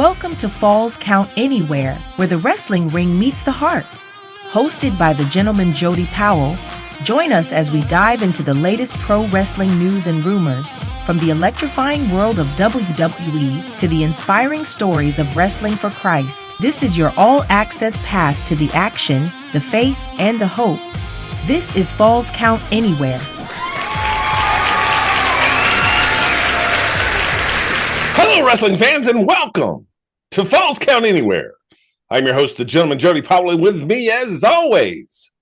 Welcome to Falls Count Anywhere, where the wrestling ring meets the heart. Hosted by the gentleman Jody Powell, join us as we dive into the latest pro wrestling news and rumors, from the electrifying world of WWE to the inspiring stories of wrestling for Christ. This is your all-access pass to the action, the faith, and the hope. This is Falls Count Anywhere. Hello, wrestling fans, and welcome to Falls Count Anywhere. I'm your host, the gentleman Jody Powell, and with me, as always,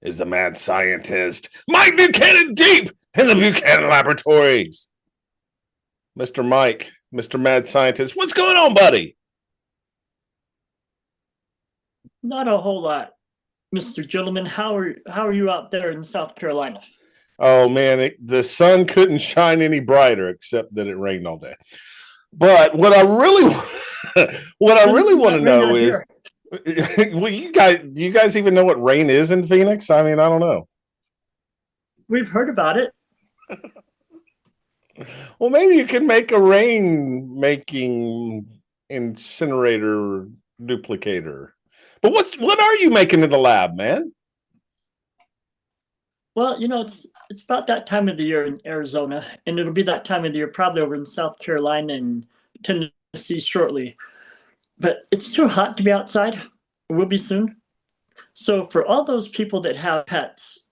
is the mad scientist, Mike Buchanan, deep in the Buchanan Laboratories. Mr. Mike, Mr. Mad Scientist, what's going on, buddy? Not a whole lot, Mr. Gentleman. How are you out there in South Carolina? Oh, man, the sun couldn't shine any brighter, except that it rained all day. But what I really want to know is, well, do you guys even know what rain is in Phoenix? I mean, I don't know. We've heard about it. Well, maybe you can make a rain-making incinerator duplicator. But what are you making in the lab, man? Well, it's about that time of the year in Arizona, and it'll be that time of the year probably over in South Carolina and Tennessee shortly. But it's too hot to be outside. It will be soon. So for all those people that have pets,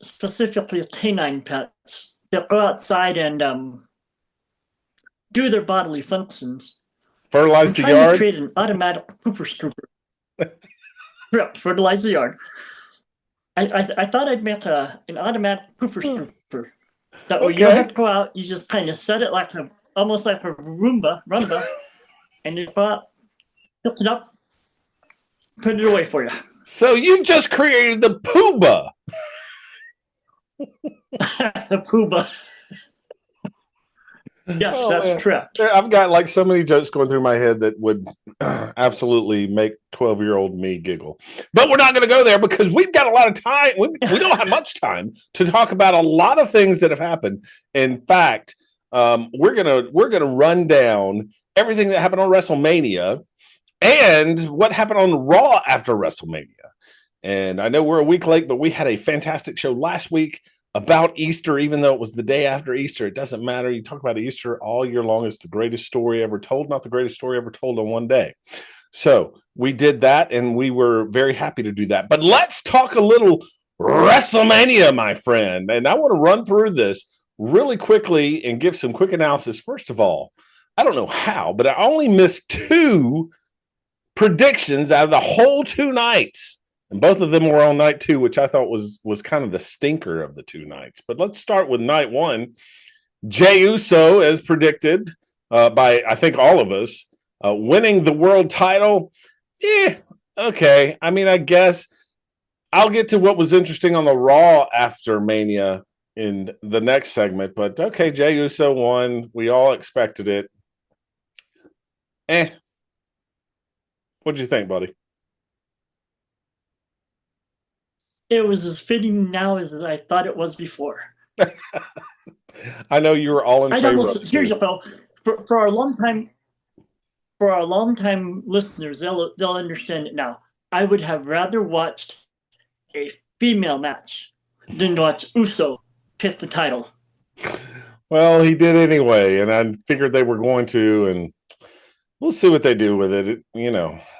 specifically canine pets, that go outside and do their bodily functions, fertilize the yard, trying to create an automatic pooper scooper. Correct, fertilize the yard. I thought I'd make an automatic pooper scooper. That way you don't have to go out. You just kind of set it almost like a Roomba, and you go out, pick it up, put it away for you. So you just created the Pooba. The Pooba. Yes, that's correct. I've got like so many jokes going through my head that would absolutely make 12-year-old me giggle. But we're not going to go there because we've got a lot of time. We don't have much time to talk about a lot of things that have happened. In fact, we're gonna run down everything that happened on WrestleMania and what happened on Raw after WrestleMania. And I know we're a week late, but we had a fantastic show last week about Easter, even though it was the day after Easter. It doesn't matter. You talk about Easter all year long. It's the greatest story ever told, not the greatest story ever told on one day. So we did that, and we were very happy to do that. But let's talk a little WrestleMania, my friend. And I want to run through this really quickly and give some quick analysis. First of all, I don't know how, but I only missed 2 predictions out of the whole 2 nights. And both of them were on night 2, which I thought was kind of the stinker of the 2 nights. But let's start with night 1. Jey Uso, as predicted by, I think, all of us, winning the world title. Okay. I mean, I guess I'll get to what was interesting on the Raw after Mania in the next segment. But okay, Jey Uso won. We all expected it. What'd you think, buddy? It was as fitting now as I thought it was before. I know you were all in favor of it. Here's for our long-time listeners, they'll understand it now. I would have rather watched a female match than watch Uso pick the title. Well, he did anyway, and I figured they were going to, and we'll see what they do with it.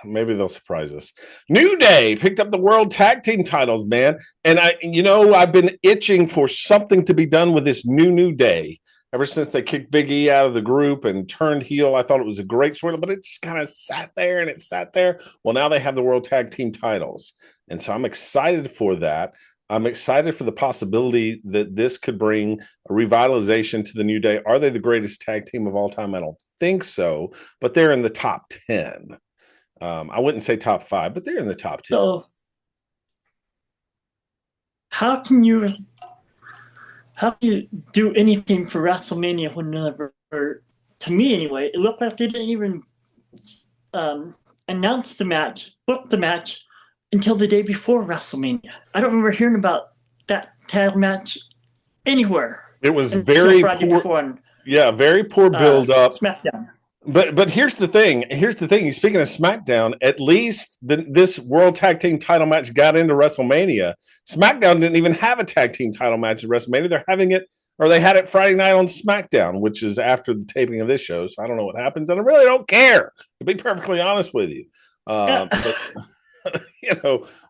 Maybe they'll surprise us. New Day picked up the World Tag Team titles, man. And I've been itching for something to be done with this New Day ever since they kicked Big E out of the group and turned heel. I thought it was a great story, but it just kind of sat there and it sat there. Well, now they have the World Tag Team titles. And so I'm excited for that. I'm excited for the possibility that this could bring a revitalization to the New Day. Are they the greatest tag team of all time? I don't think so, but they're in the top 10. I wouldn't say top 5, but they're in the top 10. So how can you do anything for WrestleMania whenever, to me anyway, it looked like they didn't even announce the match, book the match, until the day before WrestleMania. I don't remember hearing about that tag match anywhere. It was very poor. Very poor build up. SmackDown. But here's the thing. Speaking of SmackDown, at least this World Tag Team title match got into WrestleMania. SmackDown didn't even have a tag team title match at WrestleMania. They're having it, or they had it Friday night on SmackDown, which is after the taping of this show. So I don't know what happens, and I really don't care, to be perfectly honest with you. But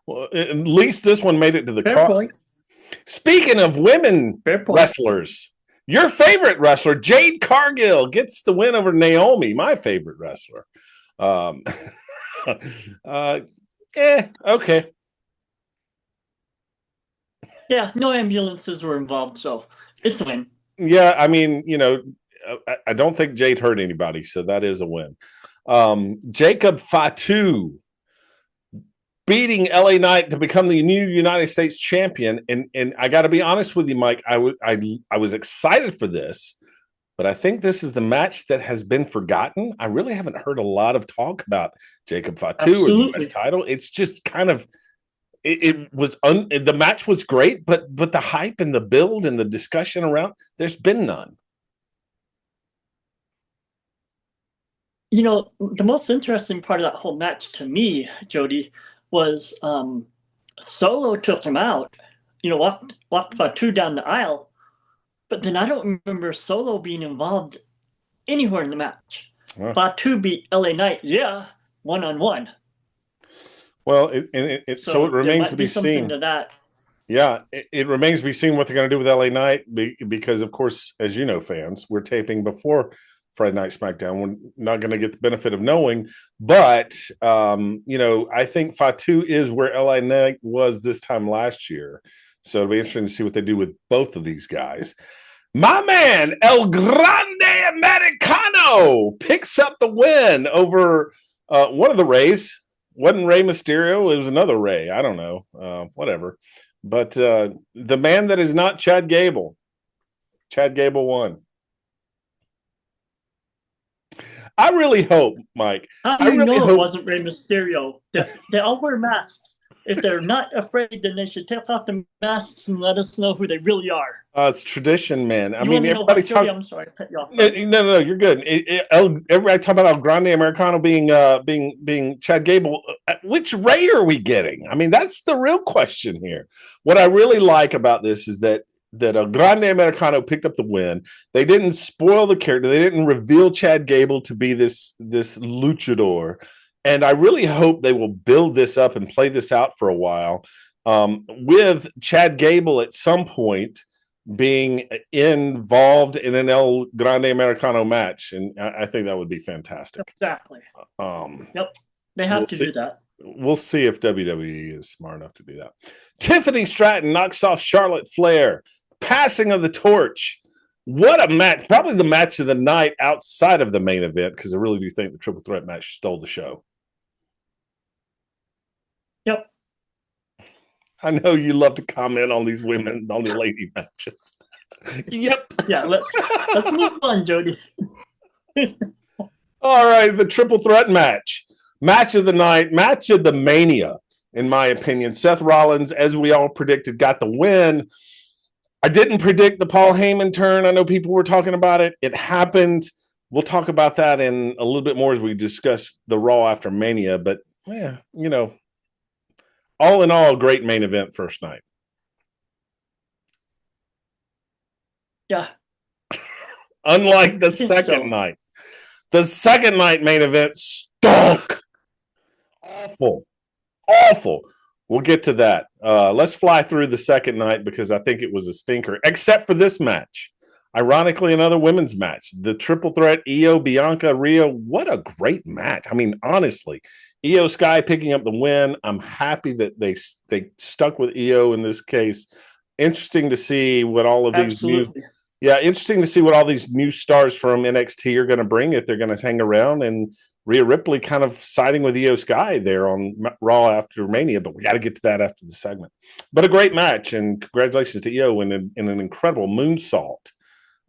well, at least this one made it to the card. Speaking of women wrestlers, your favorite wrestler, Jade Cargill, gets the win over Naomi, my favorite wrestler. Okay. Yeah, no ambulances were involved, so it's a win. Yeah, I mean, I don't think Jade hurt anybody, so that is a win. Jacob Fatu beating LA Knight to become the new United States champion. And I got to be honest with you, Mike, I was excited for this, but I think this is the match that has been forgotten. I really haven't heard a lot of talk about Jacob Fatu or the US title. It's just kind of, the match was great, but the hype and the build and the discussion around, there's been none. The most interesting part of that whole match to me, Jody, was Solo took him out, walked Fatu down the aisle, but then I don't remember Solo being involved anywhere in the match. Fatu beat LA Knight, one-on-one. Well, so it remains to be seen. To that. Yeah, it remains to be seen what they're going to do with LA Knight because, of course, as you know, fans, we're taping before Friday Night SmackDown. We're not going to get the benefit of knowing, but I think Fatu is where LA Knight was this time last year. So it'll be interesting to see what they do with both of these guys. My man, El Grande Americano, picks up the win over one of the Rays. Wasn't Rey Mysterio, it was another Ray. I don't know, whatever. But the man that is not Chad Gable. Chad Gable won. I really hope, Mike. I really hope it wasn't Rey Mysterio. They all wear masks. If they're not afraid, then they should take off the masks and let us know who they really are. It's tradition, man. I mean, everybody talk. I'm sorry, I cut you off. No, you're good. Everybody talk about El Grande Americano being Chad Gable. Which Ray are we getting? I mean, that's the real question here. What I really like about this is that El Grande Americano picked up the win. They didn't spoil the character. They didn't reveal Chad Gable to be this luchador. And I really hope they will build this up and play this out for a while with Chad Gable at some point being involved in an El Grande Americano match. And I think that would be fantastic. Exactly. Yep. They have to do that. We'll see if WWE is smart enough to do that. Tiffany Stratton knocks off Charlotte Flair. Passing of the torch. What a match. Probably the match of the night outside of the main event, because I really do think the triple threat match stole the show. Yep. I know you love to comment on these women, on the lady matches. Yep. Yeah, let's move on, Jody. All right, the triple threat match. Match of the night, match of the mania, in my opinion. Seth Rollins, as we all predicted, got the win. I didn't predict the Paul Heyman turn. I know people were talking about it. It happened. We'll talk about that in a little bit more as we discuss the Raw after Mania. But, yeah, all in all, great main event first night. Yeah. Unlike the second night. The second night main event stunk. Awful. We'll get to that. Let's fly through the second night because I think it was a stinker, except for this match. Ironically, another women's match. The triple threat, Io, Bianca, Rhea. What a great match. I mean, honestly, Io Sky picking up the win. I'm happy that they stuck with Io in this case. Interesting to see what all of these interesting to see what all these new stars from NXT are going to bring if they're going to hang around. And Rhea Ripley kind of siding with Io Sky there on Raw after Mania, but we got to get to that after the segment. But a great match, and congratulations to Io in an incredible moonsault.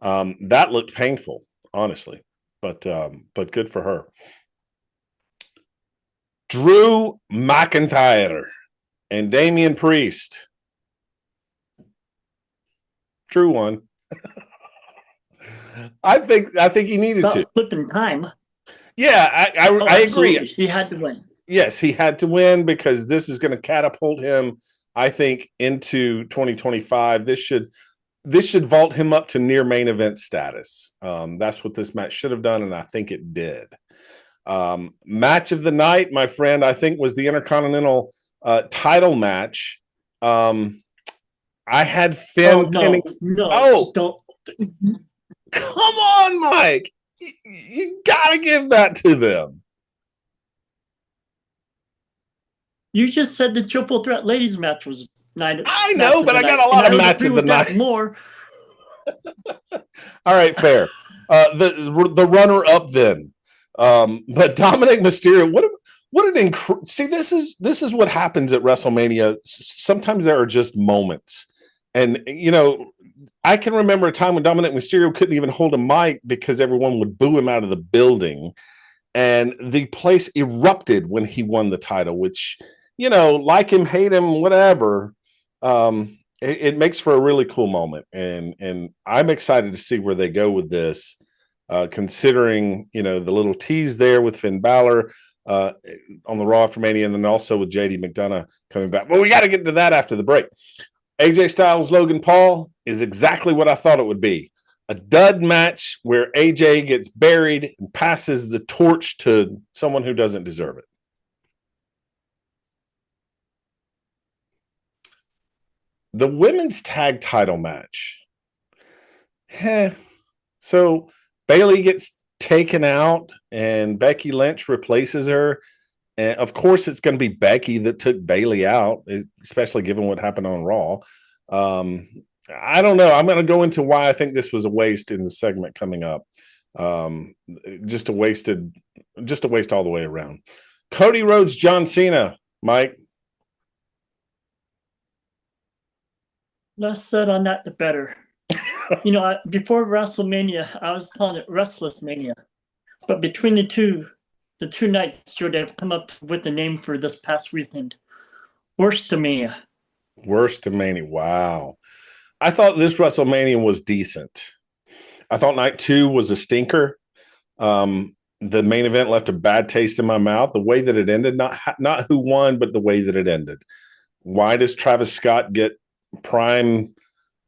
That looked painful, honestly, but good for her. Drew McIntyre and Damian Priest. Drew won. I think he needed to. Flipping time. Yeah, I agree. He had to win. Yes, he had to win because this is going to catapult him, I think, into 2025. This should vault him up to near main event status. That's what this match should have done, and I think it did. Match of the night, my friend, I think was the Intercontinental title match. I had Finn pinning. Don't. Come on, Mike. You gotta give that to them. You just said the triple threat ladies match was night. I know, but I got a lot of match of the night. More. All right, fair. The runner up then. But Dominic Mysterio, what an see, this is what happens at WrestleMania. Sometimes there are just moments. And you know, I can remember a time when Dominic Mysterio couldn't even hold a mic because everyone would boo him out of the building. And the place erupted when he won the title, which, you know, like him, hate him, whatever. It makes for a really cool moment. And I'm excited to see where they go with this. Considering, you know, the little tease there with Finn Balor on the Raw after Mania, and then also with JD McDonough coming back. But we got to get to that after the break. AJ Styles, Logan Paul is exactly what I thought it would be. A dud match where AJ gets buried and passes the torch to someone who doesn't deserve it. The women's tag title match. So Bayley gets taken out and Becky Lynch replaces her. And of course, it's going to be Becky that took Bayley out, especially given what happened on Raw. I don't know. I'm going to go into why I think this was a waste in the segment coming up. Just a waste all the way around. Cody Rhodes, John Cena, Mike. Less said on that, the better. You know, before WrestleMania, I was calling it Restless Mania. But between the two nights, Joe, they've come up with the name for this past weekend. Worstamania. Worstamania. Wow. I thought this WrestleMania was decent. I thought night 2 was a stinker. The main event left a bad taste in my mouth. The way that it ended, not who won, but the way that it ended. Why does Travis Scott get prime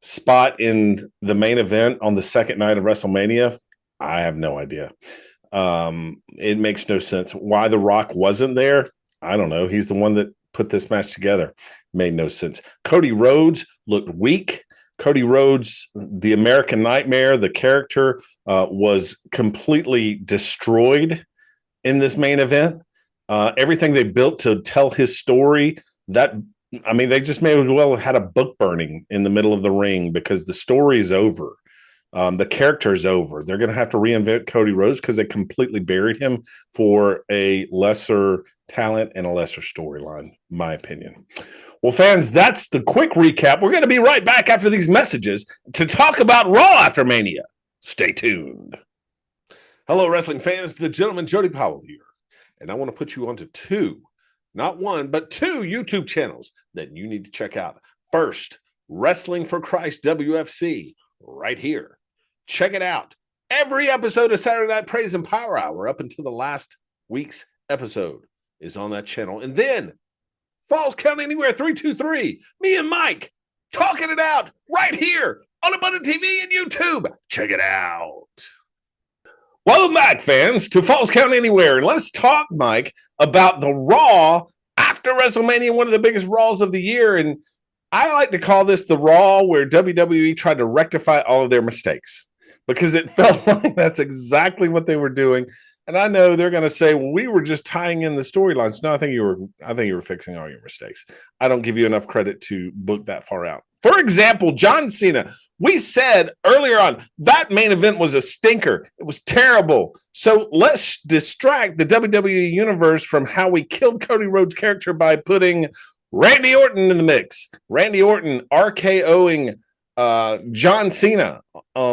spot in the main event on the second night of WrestleMania? I have no idea. It makes no sense. Why The Rock wasn't there? I don't know. He's the one that put this match together. Made no sense. Cody Rhodes looked weak. Cody Rhodes, the American Nightmare, the character, was completely destroyed in this main event. Everything they built to tell his story, they just may as well have had a book burning in the middle of the ring because the story is over. The character's over. They're going to have to reinvent Cody Rhodes because they completely buried him for a lesser talent and a lesser storyline, in my opinion. Well, fans, that's the quick recap. We're going to be right back after these messages to talk about Raw after Mania. Stay tuned. Hello, wrestling fans. The gentleman Jody Powell here. And I want to put you onto not one, but two YouTube channels that you need to check out. First, Wrestling for Christ WFC, right here. Check it out. Every episode of Saturday Night Praise and Power Hour up until the last week's episode is on that channel. And then Falls Count Anywhere 323, me and Mike talking it out right here on Abundant TV and YouTube. Check it out. Welcome back, fans, to Falls Count Anywhere. And let's talk, Mike, about the Raw after WrestleMania, one of the biggest Raws of the year. And I like to call this the Raw where WWE tried to rectify all of their mistakes because it felt like that's exactly what they were doing. And I know they're going to say, well, we were just tying in the storylines. No, I think you were fixing all your mistakes. I don't give you enough credit to book that far out. For example, John Cena, we said earlier on that main event was a stinker. It was terrible. So let's distract the WWE universe from how we killed Cody Rhodes' character by putting Randy Orton in the mix. Randy Orton RKOing John Cena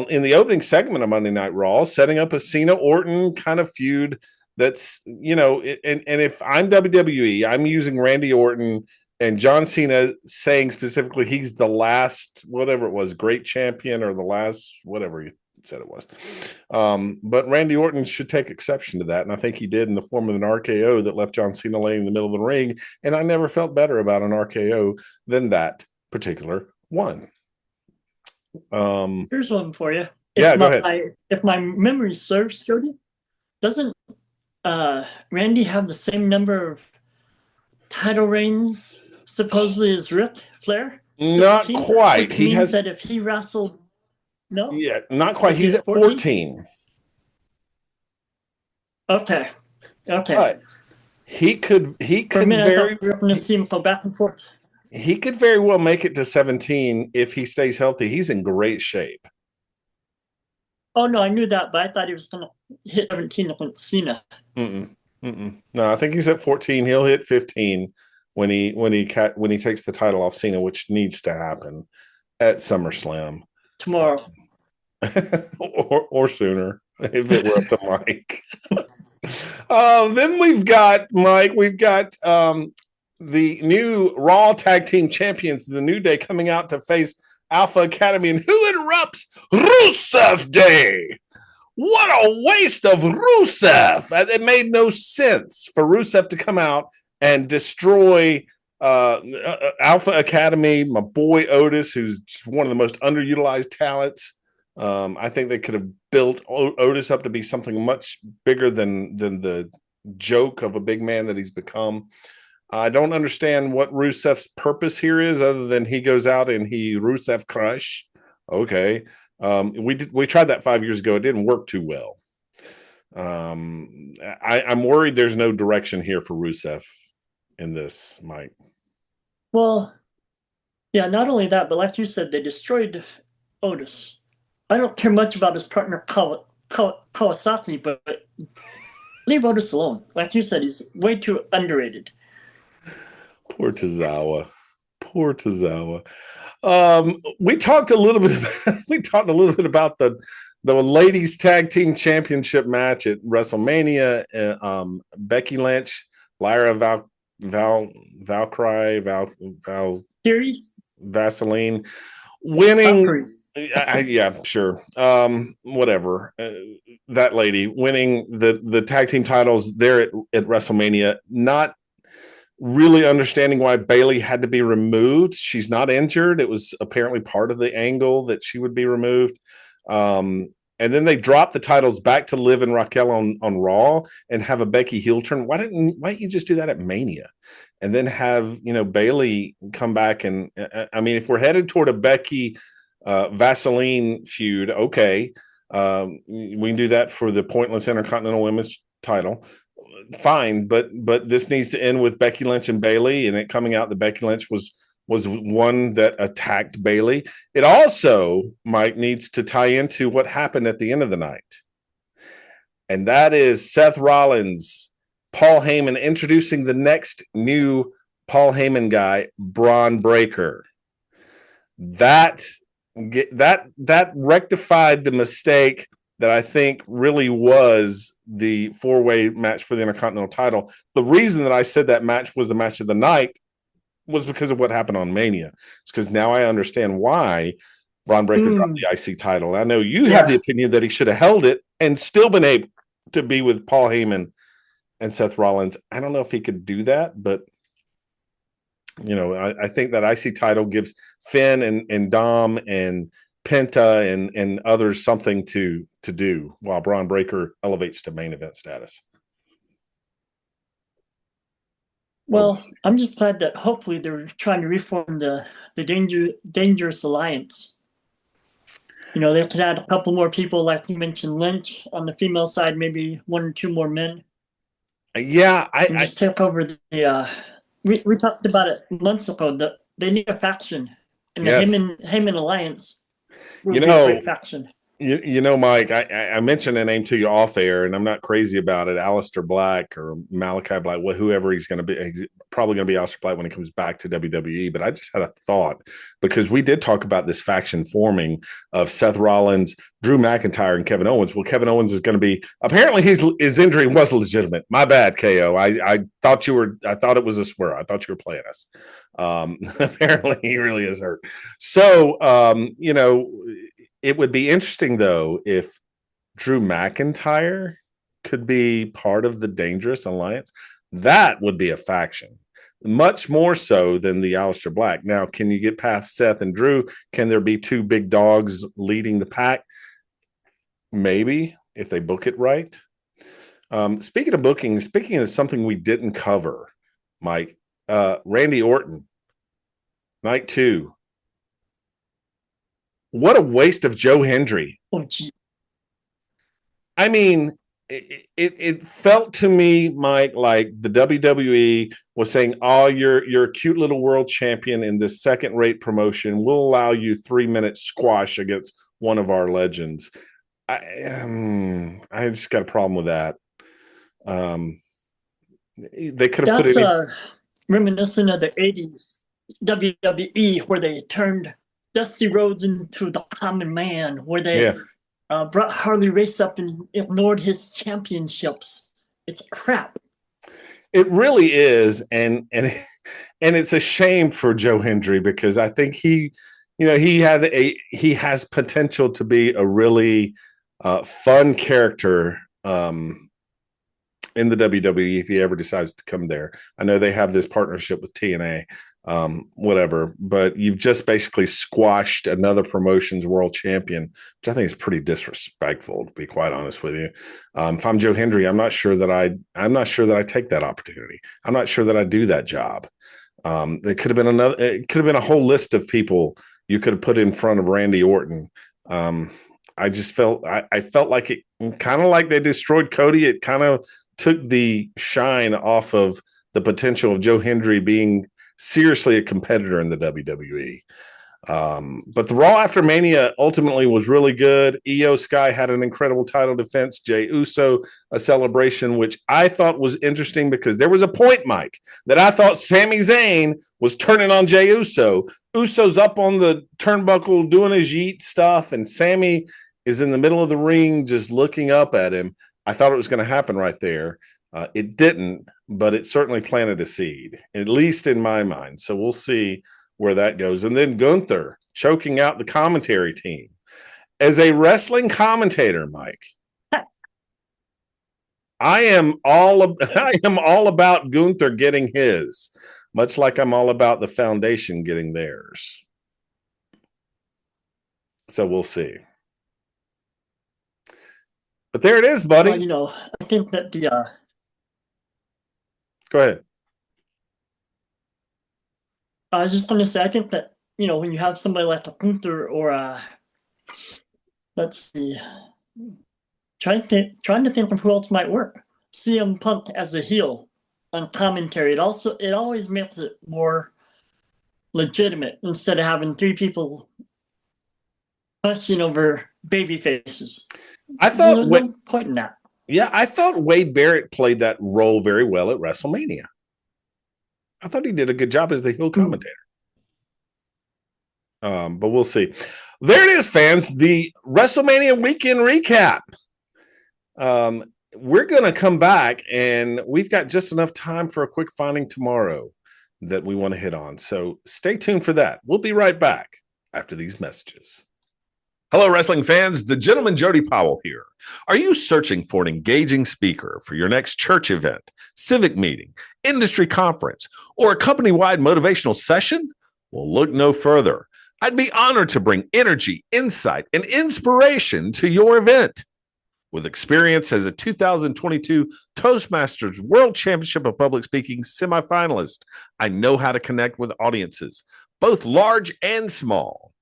in the opening segment of Monday Night Raw, setting up a Cena-Orton kind of feud that's, you know, and if I'm WWE, I'm using Randy Orton and John Cena saying specifically he's the last, whatever it was, great champion or the last, whatever, said it was. But Randy Orton should take exception to that, and I think he did in the form of an RKO that left John Cena laying in the middle of the ring. And I never felt better about an RKO than that particular one. Here's one for you. Go ahead. If my memory serves, Jody, doesn't Randy have the same number of title reigns supposedly as Ric Flair? Not quite. Which means that if he wrestled, no, yeah, not quite. He's at 14. Okay. But he could For a minute, I thought we were going to see him go back and forth. He could very well make it to 17 if he stays healthy. He's in great shape. Oh no, I knew that, but I thought he was going to hit 17 against Cena. No, I think he's at 14. He'll hit 15 when he takes the title off Cena, which needs to happen at SummerSlam Tomorrow. or sooner if it were up to Mike. Then we've got Mike. We've got the new Raw Tag Team Champions, the New Day, coming out to face Alpha Academy, and who interrupts Rusev Day? What a waste of Rusev! It made no sense for Rusev to come out and destroy Alpha Academy. My boy Otis, who's one of the most underutilized talents. I think they could have built Otis up to be something much bigger than the joke of a big man that he's become. I don't understand what Rusev's purpose here is, other than he goes out and he Rusev crush. Okay, we tried that 5 years ago. It didn't work too well. I'm worried there's no direction here for Rusev in this, Mike. Well, yeah. Not only that, but like you said, they destroyed Otis. I don't care much about his partner Kawasaki, but leave Otis alone. Like you said, he's way too underrated. Poor Tozawa. We talked a little bit about the ladies tag team championship match at WrestleMania. Becky Lynch, Lyra Vaseline winning. Yeah, sure. Whatever. That lady winning the tag team titles there at WrestleMania. Not really understanding why Bayley had to be removed. She's not injured. It was apparently part of the angle that she would be removed. And then they dropped the titles back to Liv and Raquel on Raw and have a Becky heel turn. Why didn't you just do that at Mania? And then have, Bayley come back and I mean, if we're headed toward a Becky Vaseline feud, okay. We can do that for the pointless Intercontinental Women's title. Fine, but this needs to end with Becky Lynch and Bayley, and it coming out that Becky Lynch was one that attacked Bayley. It also, Mike, needs to tie into what happened at the end of the night. And that is Seth Rollins, Paul Heyman introducing the next new Paul Heyman guy, Braun Breaker. That rectified the mistake that I think really was the four-way match for the Intercontinental title. The reason that I said that match was the match of the night was because of what happened on Mania. It's because now I understand why Braun Breaker dropped the IC title. I know you have the opinion that he should have held it and still been able to be with Paul Heyman and Seth Rollins. I don't know if he could do that, but I think that IC title gives Finn and Dom and Penta and others something to do while Braun Breaker elevates to main event status. Well, I'm just glad that hopefully they're trying to reform the Dangerous Alliance. They could add a couple more people, like you mentioned, Lynch on the female side, maybe one or two more men. Yeah, I just take over the. We talked about it months ago. That they need a faction in the Heyman Alliance. Great faction. Mike, I mentioned a name to you off air, and I'm not crazy about it. Aleister Black or Malachi Black, whoever he's going to be. He's probably going to be Aleister Black when he comes back to WWE. But I just had a thought, because we did talk about this faction forming of Seth Rollins, Drew McIntyre, and Kevin Owens. Well, Kevin Owens is going to be, apparently his injury was legitimate. My bad, KO. I thought it was a swear. I thought you were playing us. Apparently he really is hurt. So, it would be interesting, though, if Drew McIntyre could be part of the Dangerous Alliance. That would be a faction, much more so than the Aleister Black. Now, can you get past Seth and Drew? Can there be two big dogs leading the pack? Maybe, if they book it right. Speaking of booking, speaking of something we didn't cover, Mike, Randy Orton, night 2. What a waste of Joe Hendry. Oh, gee. I mean, it felt to me, Mike, like the WWE was saying, "Oh, you're a cute little world champion in this second-rate promotion. We'll allow you 3-minute squash against one of our legends." I just got a problem with that. They could have put it in. Reminiscent of the 80s WWE, where they turned Dusty Rhodes into the common man, where they brought Harley Race up and ignored his championships. It's crap. It really is, and it's a shame for Joe Hendry, because I think he has potential to be a really fun character in the WWE if he ever decides to come there. I know they have this partnership with TNA, whatever, but you've just basically squashed another promotion's world champion, which I think is pretty disrespectful, to be quite honest with you. If I'm Joe Hendry, I'm not sure that I take that opportunity. I'm not sure that I do that job. It could have been a whole list of people you could have put in front of Randy Orton. I just felt like it kind of like they destroyed Cody. It kind of took the shine off of the potential of Joe Hendry being seriously a competitor in the WWE. But the Raw after Mania ultimately was really good. Io Sky had an incredible title defense. Jey Uso, a celebration, which I thought was interesting because there was a point, Mike, that I thought Sami Zayn was turning on Jey Uso. Uso's up on the turnbuckle doing his yeet stuff, and Sami is in the middle of the ring just looking up at him. I thought it was going to happen right there. It didn't, but it certainly planted a seed, at least in my mind. So we'll see where that goes. And then Gunther choking out the commentary team. As a wrestling commentator, Mike, I am all about Gunther getting his, much like I'm all about the foundation getting theirs. So we'll see. But there it is, buddy. Well, I think that the Go ahead. I was just going to say, I think that, when you have somebody like a Gunther or let's see, trying to think of who else might work. CM Punk as a heel on commentary. It always makes it more legitimate instead of having 3 people pushing over baby faces. I thought no point in that. Yeah, I thought Wade Barrett played that role very well at WrestleMania. I thought he did a good job as the heel commentator. But we'll see. There it is, fans. The WrestleMania weekend recap. We're going to come back, and we've got just enough time for a quick finding tomorrow that we want to hit on. So stay tuned for that. We'll be right back after these messages. Hello, wrestling fans. The Gentleman Jody Powell here. Are you searching for an engaging speaker for your next church event, civic meeting, industry conference, or a company-wide motivational session? Well, look no further. I'd be honored to bring energy, insight, and inspiration to your event. With experience as a 2022 Toastmasters World Championship of Public Speaking semifinalist, I know how to connect with audiences, both large and small.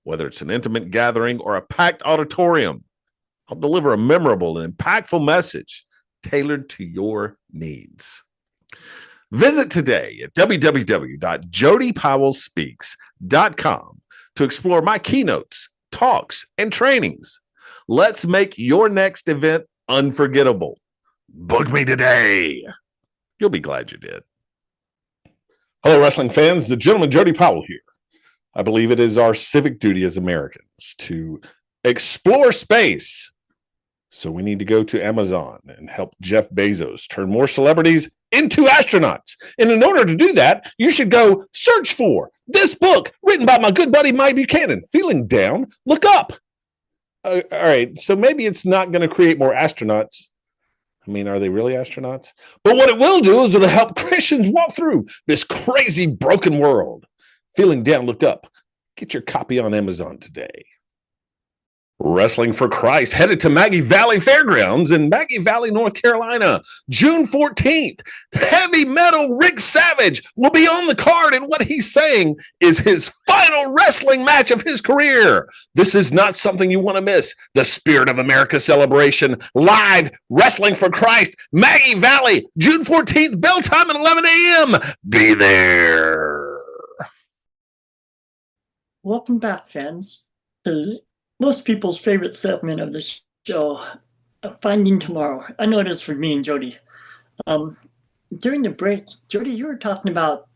Whether it's an intimate gathering or a packed auditorium, I'll deliver a memorable and impactful message tailored to your needs. Visit today at www.jodypowellspeaks.com to explore my keynotes, talks, and trainings. Let's make your next event unforgettable. Book me today. You'll be glad you did. Hello, wrestling fans. The Gentleman Jody Powell here. I believe it is our civic duty as Americans to explore space. So we need to go to Amazon and help Jeff Bezos turn more celebrities into astronauts. And in order to do that, you should go search for this book written by my good buddy Mike Buchanan. Feeling down? Look up. All right. So maybe it's not going to create more astronauts. I mean, are they really astronauts? But what it will do is it'll help Christians walk through this crazy, broken world. Feeling down, look up. Get your copy on Amazon today. Wrestling for Christ headed to Maggie Valley Fairgrounds in Maggie Valley, North Carolina, June 14th. Heavy metal Rick Savage will be on the card, and what he's saying is his final wrestling match of his career. This is not something you want to miss. The Spirit of America celebration, live Wrestling for Christ, Maggie Valley, June 14th, bell time at 11 a.m. Be there. Welcome back, fans, to most people's favorite segment of the show, Finding Tomorrow. I know it is for me and Jody. During the break, Jody, you were talking about,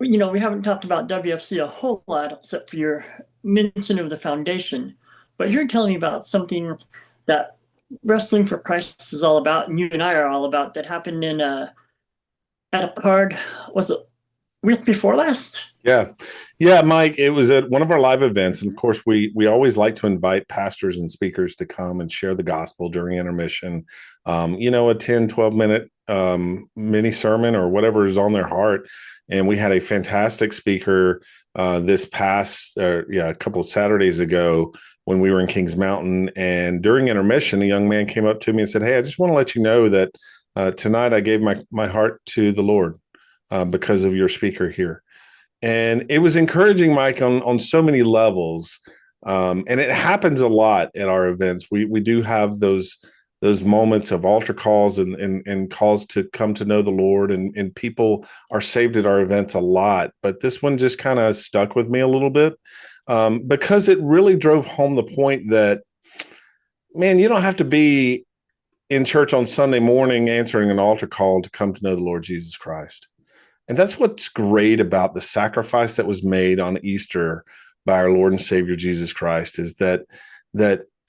we haven't talked about WFC a whole lot except for your mention of the foundation, but you're telling me about something that Wrestling for Christ is all about, and you and I are all about, that happened in at a card, was it week before last? Yeah, Mike, it was at one of our live events. And of course, we always like to invite pastors and speakers to come and share the gospel during intermission. A 10, 12-minute mini sermon or whatever is on their heart. And we had a fantastic speaker this past, a couple of Saturdays ago when we were in Kings Mountain. And during intermission, a young man came up to me and said, "Hey, I just want to let you know that tonight I gave my heart to the Lord because of your speaker here." And it was encouraging, Mike, on so many levels. And it happens a lot at our events. We do have those moments of altar calls and calls to come to know the Lord, and people are saved at our events a lot. But this one just kind of stuck with me a little bit because it really drove home the point that, man, you don't have to be in church on Sunday morning answering an altar call to come to know the Lord Jesus Christ. And that's what's great about the sacrifice that was made on Easter by our Lord and Savior Jesus Christ is that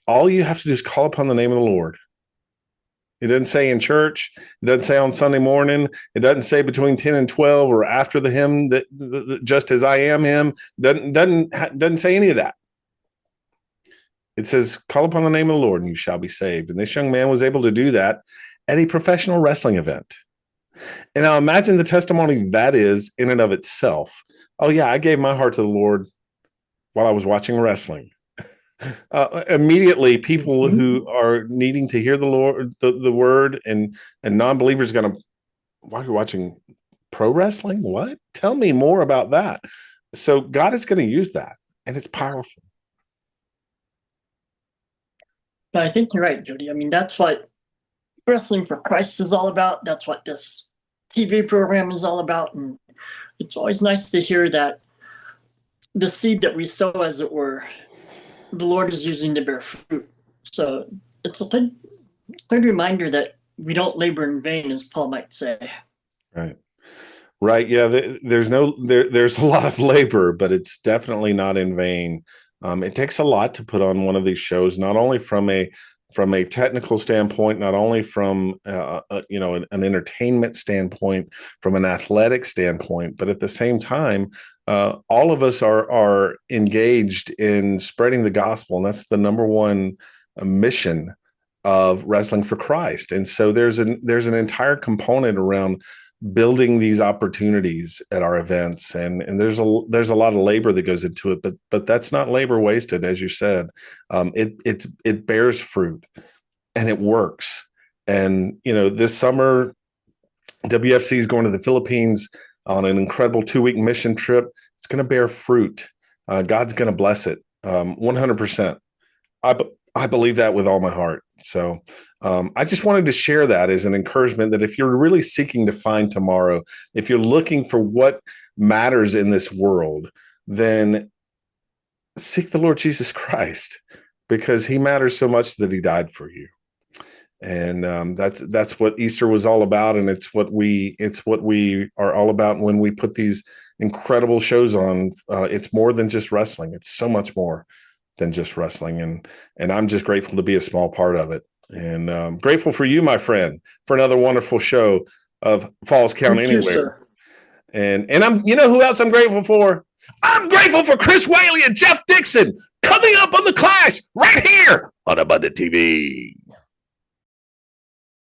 all you have to do is call upon the name of the Lord. It doesn't say in church. It doesn't say on Sunday morning. It doesn't say between 10 and 12 or after the hymn that just as I am him. Doesn't say any of that. It says, call upon the name of the Lord and you shall be saved. And this young man was able to do that at a professional wrestling event. And now imagine the testimony that is in and of itself. Oh, yeah, I gave my heart to the Lord while I was watching wrestling. Immediately, people who are needing to hear the Lord, the word, and non-believers are going to, why are you watching pro wrestling? What? Tell me more about that. So God is going to use that, and it's powerful. I think you're right, Jody. I mean, that's what Wrestling for Christ is all about. That's what this TV program is all about. And it's always nice to hear that the seed that we sow, as it were, the Lord is using to bear fruit. So it's a good reminder that we don't labor in vain, as Paul might say. Right. Yeah. There's a lot of labor, but it's definitely not in vain. It takes a lot to put on one of these shows, not only from a technical standpoint, not only from an entertainment standpoint, from an athletic standpoint, but at the same time, all of us are engaged in spreading the gospel, and that's the number one mission of Wrestling for Christ. And so there's an entire component around building these opportunities at our events, and there's a lot of labor that goes into it, but that's not labor wasted, as you said. It bears fruit and it works. And this summer WFC is going to the Philippines on an incredible 2-week mission trip. It's going to bear fruit. God's going to bless it 100%. I believe that with all my heart. So I just wanted to share that as an encouragement that if you're really seeking to find tomorrow, if you're looking for what matters in this world, then seek the Lord Jesus Christ, because he matters so much that he died for you. And that's what Easter was all about, and it's what we are all about when we put these incredible shows on. It's more than just wrestling; it's so much more than just wrestling, and I'm just grateful to be a small part of it, and grateful for you, my friend, for another wonderful show of Falls Count Anywhere. And I'm who else I'm grateful for? I'm grateful for Chris Whaley and Jeff Dixon coming up on The Clash right here on Abundant TV.